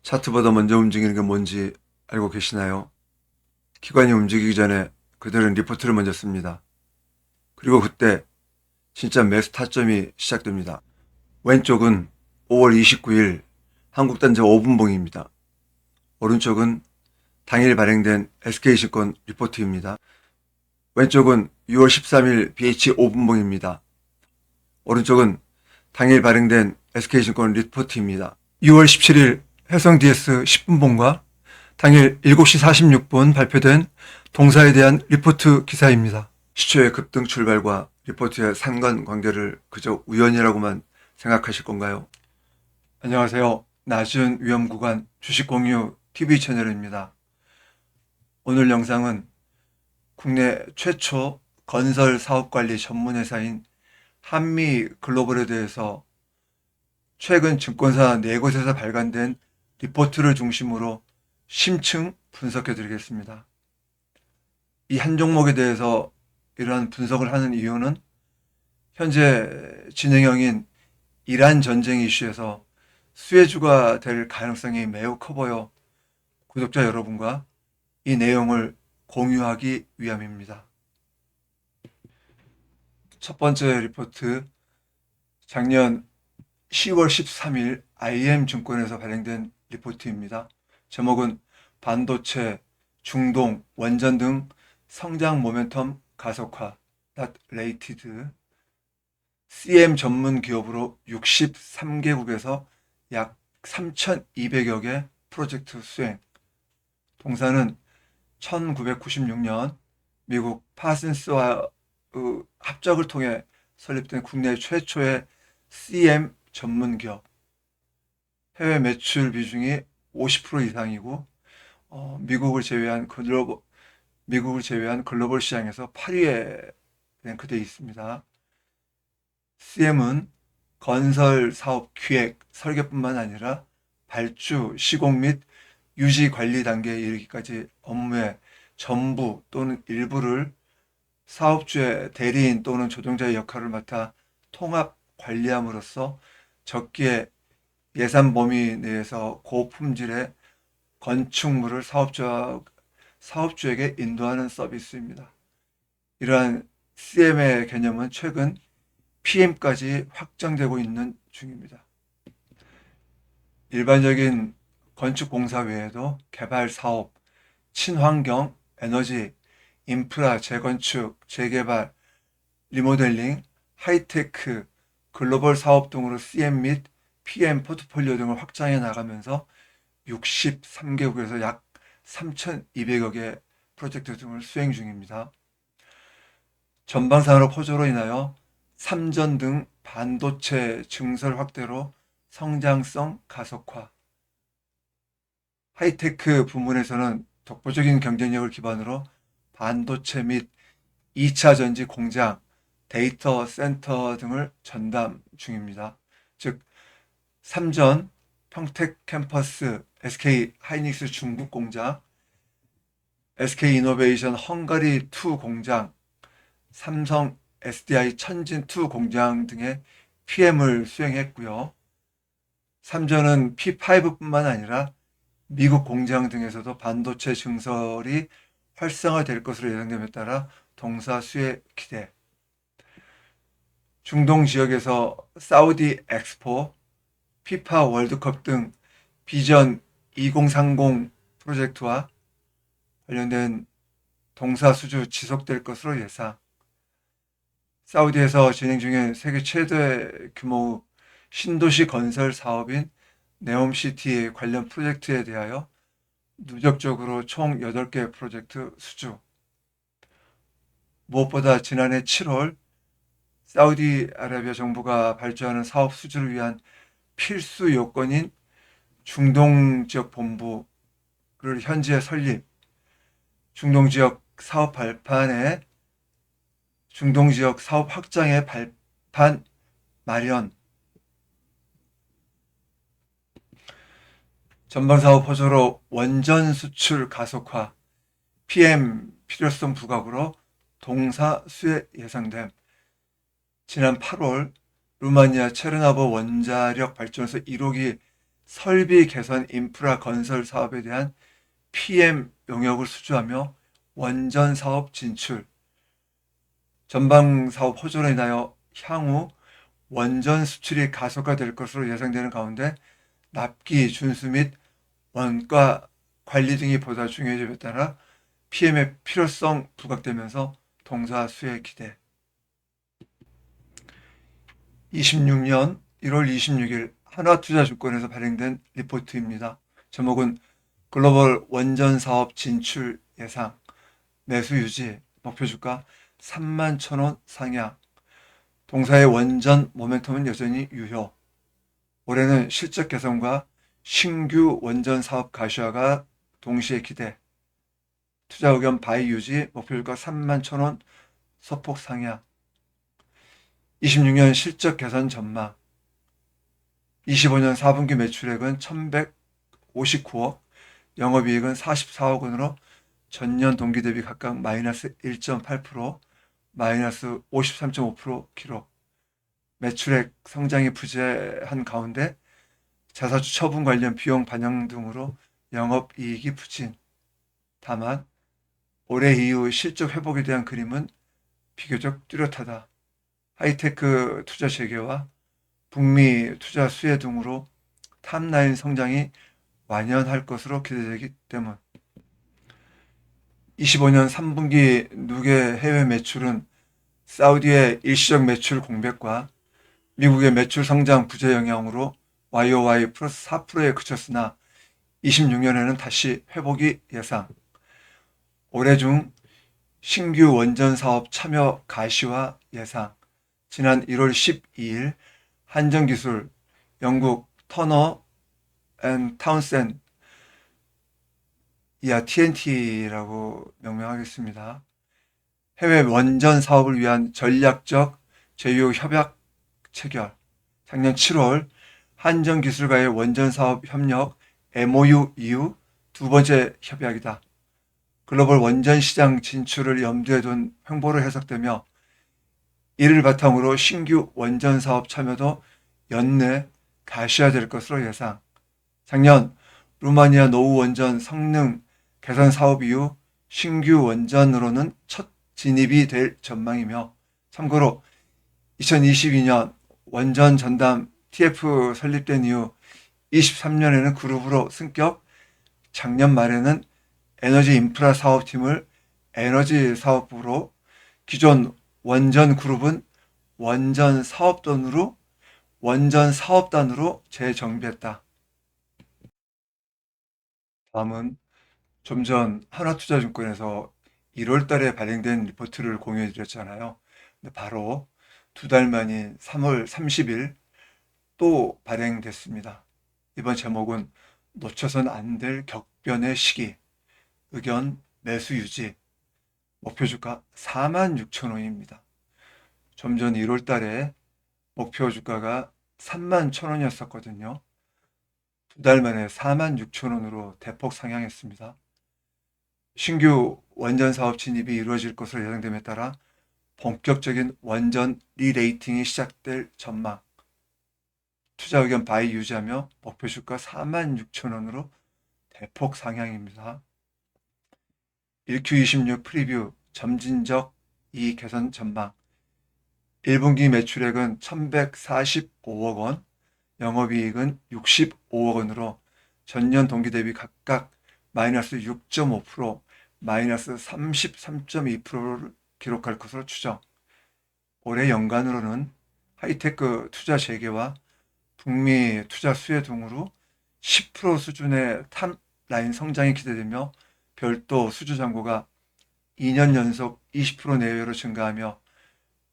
차트보다 먼저 움직이는 게 뭔지 알고 계시나요? 기관이 움직이기 전에 그들은 리포트를 먼저 씁니다. 그리고 그때 진짜 매수 타점이 시작됩니다. 왼쪽은 5월 29일 한국단지 5분봉입니다. 오른쪽은 당일 발행된 SK증권 리포트입니다. 왼쪽은 6월 13일 BH 5분봉입니다. 오른쪽은 당일 발행된 SK증권 리포트입니다. 6월 17일 해성 DS 10분봉과 당일 7시 46분 발표된 동사에 대한 리포트 기사입니다. 시초의 급등 출발과 리포트의 상관관계를 그저 우연이라고만 생각하실 건가요? 안녕하세요. 나시은 위험구간 주식공유 TV 채널입니다. 오늘 영상은 국내 최초 건설 사업관리 전문회사인 한미글로벌에 대해서 최근 증권사 4곳에서 발간된 리포트를 중심으로 심층 분석해 드리겠습니다. 이 한 종목에 대해서 이러한 분석을 하는 이유는 현재 진행형인 이란 전쟁 이슈에서 수혜주가 될 가능성이 매우 커 보여 구독자 여러분과 이 내용을 공유하기 위함입니다. 첫 번째 리포트, 작년 10월 13일 IM증권에서 발행된 리포트입니다. 제목은 반도체, 중동, 원전 등 성장 모멘텀 가속화, not related. CM 전문 기업으로 63개국에서 약 3,200여 개 프로젝트 수행. 동사는 1996년 미국 파슨스와 합작을 통해 설립된 국내 최초의 CM 전문 기업. 해외 매출 비중이 50% 이상이고 미국을 제외한 글로벌 시장에서 8위에 랭크되어 있습니다. CM은 건설 사업 기획, 설계뿐만 아니라 발주, 시공 및 유지 관리 단계에 이르기까지 업무의 전부 또는 일부를 사업주의 대리인 또는 조정자의 역할을 맡아 통합 관리함으로써 적기에 예산 범위 내에서 고품질의 건축물을 사업주에게 인도하는 서비스입니다. 이러한 CM의 개념은 최근 PM까지 확장되고 있는 중입니다. 일반적인 건축공사 외에도 개발 사업, 친환경, 에너지, 인프라, 재건축, 재개발, 리모델링, 하이테크, 글로벌 사업 등으로 CM 및 PM 포트폴리오 등을 확장해 나가면서 63개국에서 약 3,200여 개 프로젝트 등을 수행 중입니다. 전방산업 호조로 인하여 삼전 등 반도체 증설 확대로 성장성 가속화, 하이테크 부문에서는 독보적인 경쟁력을 기반으로 반도체 및 2차 전지 공장, 데이터 센터 등을 전담 중입니다. 즉, 삼전, 평택 캠퍼스, SK 하이닉스 중국 공장, SK 이노베이션 헝가리 2 공장, 삼성 SDI 천진 2 공장 등의 PM을 수행했고요. 삼전은 P5뿐만 아니라 미국 공장 등에서도 반도체 증설이 활성화될 것으로 예상됨에 따라 동사 수혜 기대. 중동 지역에서 사우디 엑스포, 피파 월드컵 등 비전 2030 프로젝트와 관련된 동사 수주 지속될 것으로 예상. 사우디에서 진행 중인 세계 최대 규모의 신도시 건설 사업인 네옴시티 관련 프로젝트에 대하여 누적적으로 총 8개 프로젝트 수주. 무엇보다 지난해 7월 사우디아라비아 정부가 발주하는 사업 수주를 위한 필수 요건인 중동지역 본부를 현지에 설립, 중동지역 사업 발판에 중동지역 사업 확장의 발판 마련, 전방사업 호조로 원전 수출 가속화, PM 필요성 부각으로 동사 수혜 예상됨. 지난 8월 루마니아 체르나보 원자력 발전소 1호기 설비 개선 인프라 건설 사업에 대한 PM 용역을 수주하며 원전 사업 진출, 전방 사업 호전에 인하여 향후 원전 수출이 가속화될 것으로 예상되는 가운데 납기 준수 및 원가 관리 등이 보다 중요해짐에 따라 PM의 필요성 부각되면서 동사 수혜 기대. 26년 1월 26일 한화투자증권에서 발행된 리포트입니다. 제목은 글로벌 원전 사업 진출 예상, 매수 유지, 목표 주가 31,000원 상향. 동사의 원전 모멘텀은 여전히 유효. 올해는 실적 개선과 신규 원전 사업 가시화가 동시에 기대. 투자 의견 바이 유지, 목표 주가 31,000원 소폭 상향. 26년 실적 개선 전망. 25년 4분기 매출액은 1,159억, 영업이익은 44억 원으로 전년 동기 대비 각각 마이너스 1.8%, 마이너스 53.5% 기록. 매출액 성장이 부재한 가운데 자사주 처분 관련 비용 반영 등으로 영업이익이 부진. 다만 올해 이후 실적 회복에 대한 그림은 비교적 뚜렷하다. 하이테크 투자 재개와 북미 투자 수혜 등으로 탑라인 성장이 완연할 것으로 기대되기 때문. 25년 3분기 누계 해외 매출은 사우디의 일시적 매출 공백과 미국의 매출 성장 부재 영향으로 YOY 플러스 4%에 그쳤으나 26년에는 다시 회복이 예상. 올해 중 신규 원전 사업 참여 가시화 예상. 지난 1월 12일 한전기술, 영국 터너 앤 타운센드, 이하 TNT라고 명명하겠습니다. 해외 원전 사업을 위한 전략적 제휴 협약 체결. 작년 7월 한전기술과의 원전 사업 협력 MOU 이후 두 번째 협약이다. 글로벌 원전 시장 진출을 염두에 둔 횡보로 해석되며 이를 바탕으로 신규 원전 사업 참여도 연내 가시화될 것으로 예상. 작년 루마니아 노후 원전 성능 개선 사업 이후 신규 원전으로는 첫 진입이 될 전망이며, 참고로 2022년 원전 전담 TF 설립된 이후 23년에는 그룹으로 승격, 작년 말에는 에너지 인프라 사업팀을 에너지 사업부로, 기존 원전 그룹은 원전 사업단으로 재정비했다. 다음은 좀 전 한화투자증권에서 1월 달에 발행된 리포트를 공유해 드렸잖아요. 근데 바로 두 달 만인 3월 30일 또 발행됐습니다. 이번 제목은 놓쳐선 안 될 격변의 시기, 의견 매수 유지, 목표 주가 46,000원입니다. 좀 전 1월 달에 목표 주가가 31,000원이었었거든요. 두 달 만에 46,000원으로 대폭 상향했습니다. 신규 원전 사업 진입이 이루어질 것으로 예상됨에 따라 본격적인 원전 리레이팅이 시작될 전망. 투자 의견 바이 유지하며 목표 주가 46,000원으로 대폭 상향입니다. 1Q26 프리뷰 점진적 이익 개선 전망. 1분기 매출액은 1,145억 원, 영업이익은 65억 원으로 전년 동기 대비 각각 마이너스 6.5%, 마이너스 33.2%를 기록할 것으로 추정. 올해 연간으로는 하이테크 투자 재개와 북미 투자 수혜 등으로 10% 수준의 탑라인 성장이 기대되며 별도 수주 잔고가 2년 연속 20% 내외로 증가하며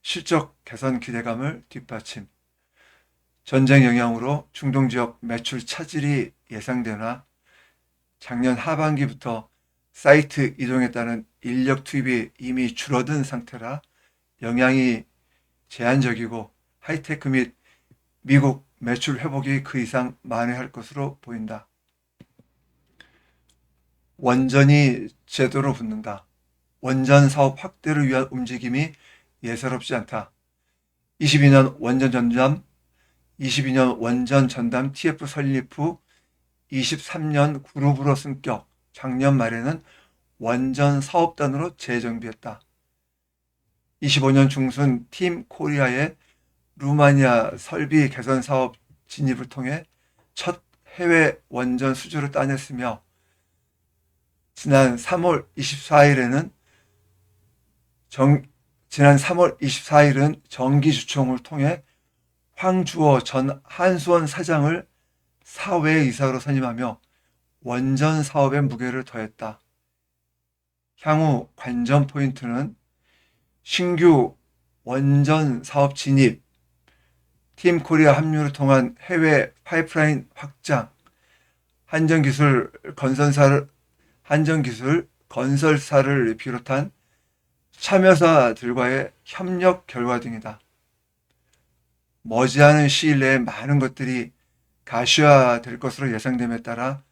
실적 개선 기대감을 뒷받침. 전쟁 영향으로 중동 지역 매출 차질이 예상되나 작년 하반기부터 사이트 이동에 따른 인력 투입이 이미 줄어든 상태라 영향이 제한적이고 하이테크 및 미국 매출 회복이 그 이상 만회할 것으로 보인다. 원전이 제도로 붙는다. 원전 사업 확대를 위한 움직임이 예사롭지 않다. 22년 원전 전담 22년 원전 전담 TF 설립 후 23년 그룹으로 승격, 작년 말에는 원전 사업단으로 재정비했다. 25년 중순 팀 코리아의 루마니아 설비 개선 사업 진입을 통해 첫 해외 원전 수주를 따냈으며 지난 3월 24일은 정기 주총을 통해 황주호 전 한수원 사장을 사외이사로 선임하며 원전 사업에 무게를 더했다. 향후 관전 포인트는 신규 원전 사업 진입, 팀 코리아 합류를 통한 해외 파이프라인 확장, 한전기술 건설사를 비롯한 참여사들과의 협력 결과 등이다. 머지않은 시일 내에 많은 것들이 가시화될 것으로 예상됨에 따라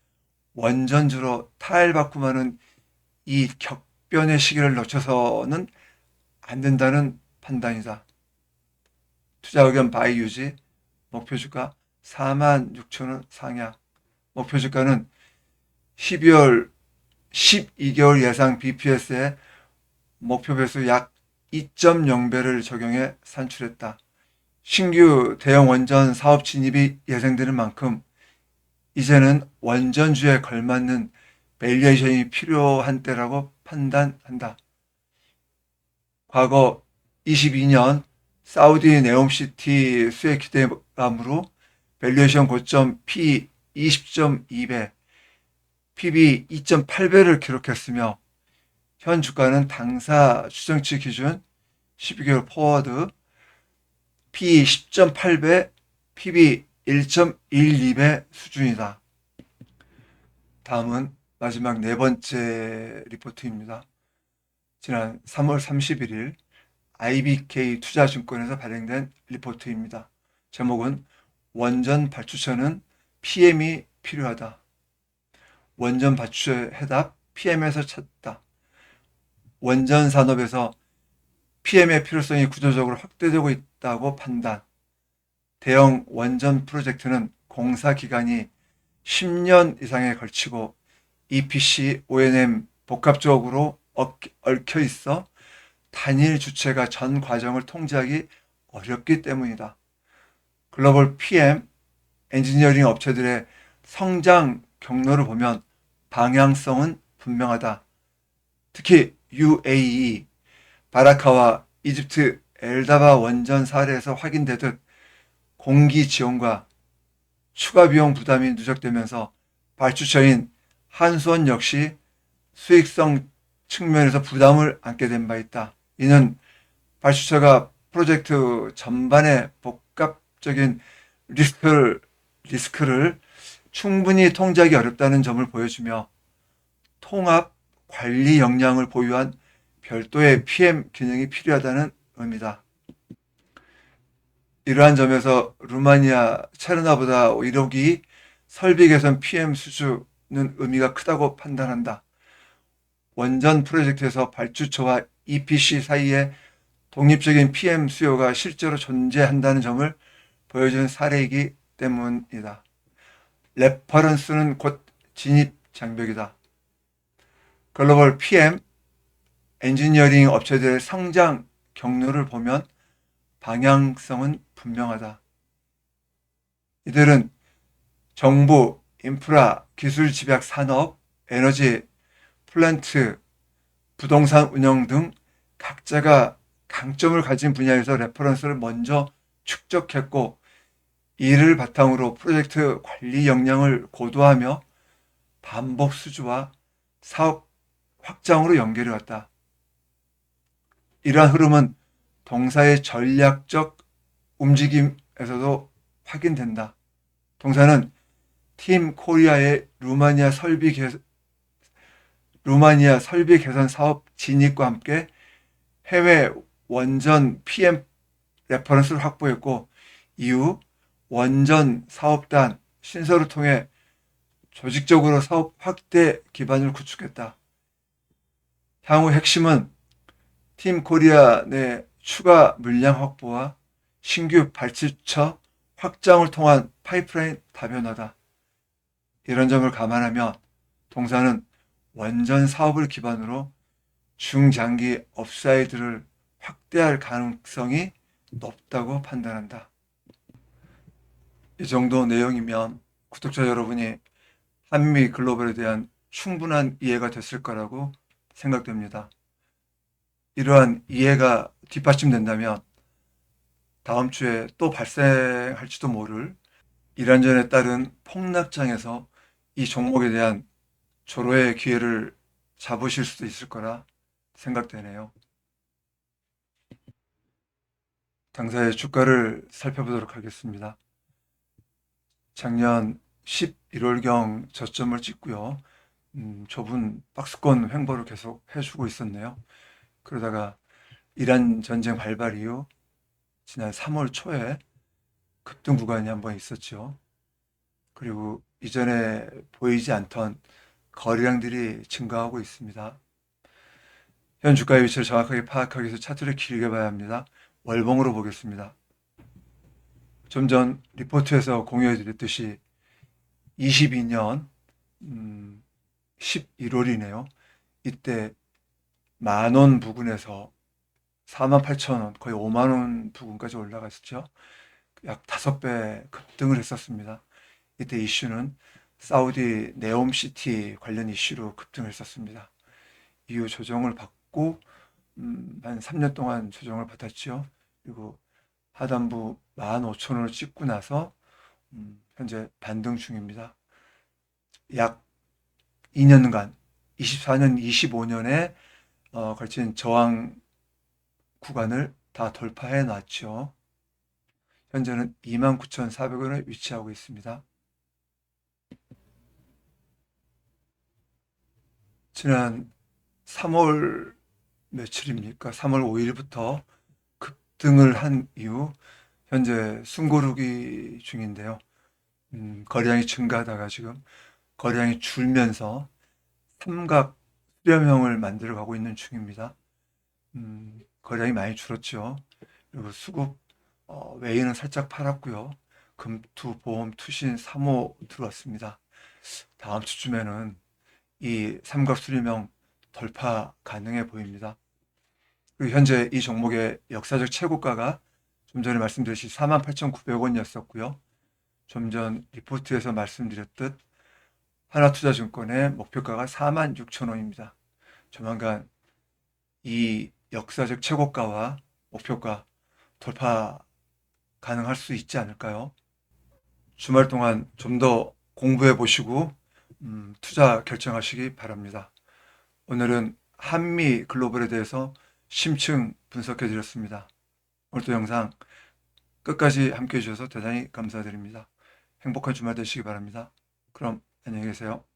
원전주로 탈바꿈하는 이 격변의 시기를 놓쳐서는 안 된다는 판단이다. 투자 의견 바이 유지, 목표주가 46,000원 상향, 목표주가는 12개월 예상 BPS에 목표 배수 약 2.0배를 적용해 산출했다. 신규 대형 원전 사업 진입이 예상되는 만큼 이제는 원전주에 걸맞는 밸류에이션이 필요한 때라고 판단한다. 과거 22년 사우디 네옴시티 수혜 기대감으로 밸류에이션 고점 P 20.2배, PB 2.8배를 기록했으며 현 주가는 당사 추정치 기준 12개월 포워드 P 10.8배, PB 1.12배 수준이다. 다음은 마지막 네 번째 리포트입니다. 지난 3월 31일 IBK 투자증권에서 발행된 리포트입니다. 제목은 원전 발주처는 PM이 필요하다. 원전 발주처의 해답 PM에서 찾다. 원전 산업에서 PM의 필요성이 구조적으로 확대되고 있다고 판단. 대형 원전 프로젝트는 공사 기간이 10년 이상에 걸치고 EPC, O&M 복합적으로 얽혀 있어 단일 주체가 전 과정을 통제하기 어렵기 때문이다. 글로벌 PM, 엔지니어링 업체들의 성장 경로를 보면 방향성은 분명하다. 특히 UAE, 바라카와 이집트 엘다바 원전 사례에서 확인되듯 공기 지원과 추가 비용 부담이 누적되면서 발주처인 한수원 역시 수익성 측면에서 부담을 안게 된 바 있다. 이는 발주처가 프로젝트 전반의 복합적인 리스크를 충분히 통제하기 어렵다는 점을 보여주며 통합 관리 역량을 보유한 별도의 PM 기능이 필요하다는 의미다. 이러한 점에서 루마니아 체르나보다 1호기 설비 개선 PM 수주는 의미가 크다고 판단한다. 원전 프로젝트에서 발주처와 EPC 사이에 독립적인 PM 수요가 실제로 존재한다는 점을 보여주는 사례이기 때문이다. 레퍼런스는 곧 진입 장벽이다. 글로벌 PM, 엔지니어링 업체들의 성장 경로를 보면 방향성은 분명하다. 이들은 정부, 인프라, 기술 집약 산업, 에너지, 플랜트, 부동산 운영 등 각자가 강점을 가진 분야에서 레퍼런스를 먼저 축적했고 이를 바탕으로 프로젝트 관리 역량을 고도화하며 반복 수주와 사업 확장으로 연결해 왔다. 이러한 흐름은 동사의 전략적 움직임에서도 확인된다. 동사는 팀 코리아의 루마니아 설비 개선 사업 진입과 함께 해외 원전 PM 레퍼런스를 확보했고 이후 원전 사업단 신설을 통해 조직적으로 사업 확대 기반을 구축했다. 향후 핵심은 팀 코리아 내 추가 물량 확보와 신규 발주처 확장을 통한 파이프라인 다변화다. 이런 점을 감안하면 동사는 원전 사업을 기반으로 중장기 업사이드를 확대할 가능성이 높다고 판단한다. 이 정도 내용이면 구독자 여러분이 한미 글로벌에 대한 충분한 이해가 됐을 거라고 생각됩니다. 이러한 이해가 뒷받침된다면 다음 주에 또 발생할지도 모를 이란전에 따른 폭락장에서 이 종목에 대한 조로의 기회를 잡으실 수도 있을 거라 생각되네요. 당사의 주가를 살펴보도록 하겠습니다. 작년 11월경 저점을 찍고요. 좁은 박스권 횡보를 계속 해주고 있었네요. 그러다가 이란 전쟁 발발 이후 지난 3월 초에 급등 구간이 한번 있었죠. 그리고 이전에 보이지 않던 거래량들이 증가하고 있습니다. 현 주가의 위치를 정확하게 파악하기 위해서 차트를 길게 봐야 합니다. 월봉으로 보겠습니다. 좀 전 리포트에서 공유해 드렸듯이 22년 11월이네요. 이때 10,000원 부근에서 48,000원, 거의 50,000원 부근까지 올라갔었죠. 약 5배 급등을 했었습니다. 이때 이슈는 사우디 네옴시티 관련 이슈로 급등을 했었습니다. 이후 조정을 받고 한 3년 동안 조정을 받았죠. 그리고 하단부 15,000원을 찍고 나서 현재 반등 중입니다. 약 2년간 24년, 25년에 걸친 저항 구간을 다 돌파해 놨죠. 현재는 29,400원에 위치하고 있습니다. 지난 3월 며칠입니까? 3월 5일부터 급등을 한 이후 현재 숨고르기 중인데요. 거래량이 증가하다가 지금 거래량이 줄면서 삼각 수렴형을 만들어 가고 있는 중입니다. 거래량이 많이 줄었죠. 그리고 수급 외인은 살짝 팔았고요. 금투, 보험, 투신, 삼호 들어왔습니다. 다음 주쯤에는 이 삼각 수렴형 돌파 가능해 보입니다. 그리고 현재 이 종목의 역사적 최고가가 좀 전에 말씀드렸듯이 48,900원이었었고요. 좀 전 리포트에서 말씀드렸듯 하나투자증권의 목표가가 46,000원입니다. 조만간 이 역사적 최고가와 목표가 돌파 가능할 수 있지 않을까요? 주말 동안 좀 더 공부해 보시고 투자 결정하시기 바랍니다. 오늘은 한미 글로벌에 대해서 심층 분석해 드렸습니다. 오늘도 영상 끝까지 함께 해주셔서 대단히 감사드립니다. 행복한 주말 되시기 바랍니다. 그럼 안녕히 계세요.